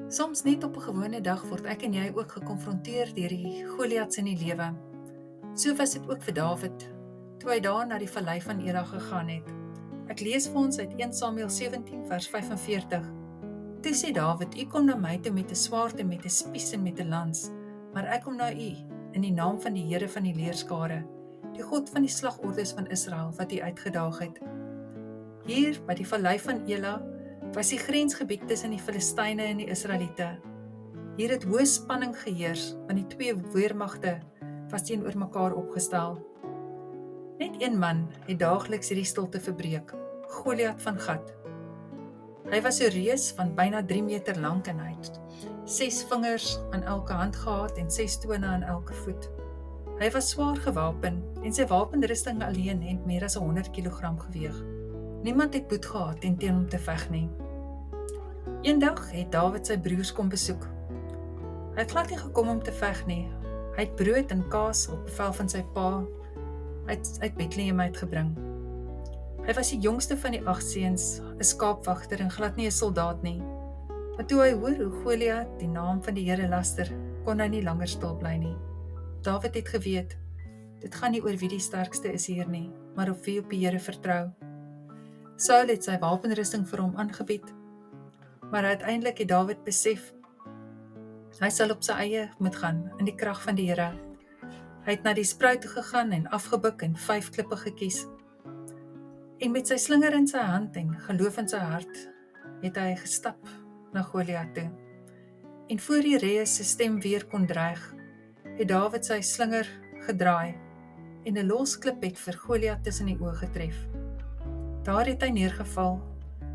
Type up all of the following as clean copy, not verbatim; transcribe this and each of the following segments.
Soms net op 'n gewone dag word ek en jy ook gekonfronteer deur die Goliats in die lewe. So was dit ook vir Dawid, toe hy daar na die vallei van Ela gegaan het. Ek lees vir ons uit 1 Samuel 17 vers 45. Toe sê Dawid, u kom na my toe met 'n swaard en met 'n spies en met 'n lans, maar ek kom na u in die naam van die Here van die leerskare, die God van die slagordes van Israel wat u uitgedaag het. Hier by die vallei van Ela was die grensgebied tussen die Filistyne en die Israeliete. Hier het hoë spanning geheers, want die twee weermagte was teenoor mekaar opgestel. Net een man het daagliks hierdie stilte verbreek, Goliat van Gat. Hy was 'n reus van byna 3 meter lank en hy het 6 vingers aan elke hand gehad en 6 tone aan elke voet. Hy was swaar gewapen en sy wapenrusting alleen het meer as 100 kg geweeg. Niemand het moed gehad en teen hom te veg nie. Eendag het Dawid sy broers kom besoek. Hy het glad nie gekom om te veg nie. Hy het brood en kaas op bevel van sy pa uit Bethlehem uitgebring. Hy was die jongste van die 8 seuns, 'n skaapwagter en glad nie 'n soldaat nie. Maar toe hy hoor hoe Goliat die naam van die Here laster, kon hy nie langer stil bly nie. Dawid het geweet, dit gaan nie oor wie die sterkste is hier nie, maar op wie op die Here vertrou. Saul het sy wapenrusting vir hom aangebied, maar uiteindelik het Dawid besef, hy sal op sy eie moet gaan in die krag van die Here. Hy het na die spruit toe gegaan en afgebuk en 5 klippe gekies. En met sy slinger in sy hand en geloof in sy hart, het hy gestap na Goliat toe. En voor die reus se stem weer kon dreig, het Dawid sy slinger gedraai en 'n los klip het vir Goliat tussen die oë getref. Daar het hy neergeval,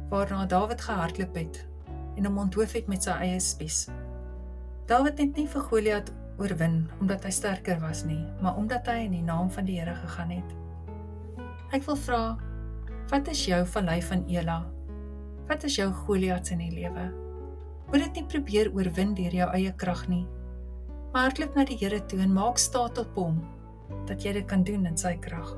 waarna Dawid gehardloop het en hom onthoof het met sy eie spies. Dawid het nie vir Goliat oorwin omdat hy sterker was nie, maar omdat hy in die naam van die Here gegaan het. Ek wil vra, wat is jou vallei van Ela? Wat is jou Goliats in die lewe? Moet dit nie probeer oorwin deur jou eie krag nie, maar hardloop na die Here toe en maak staat op hom, dat jy dit kan doen in sy krag.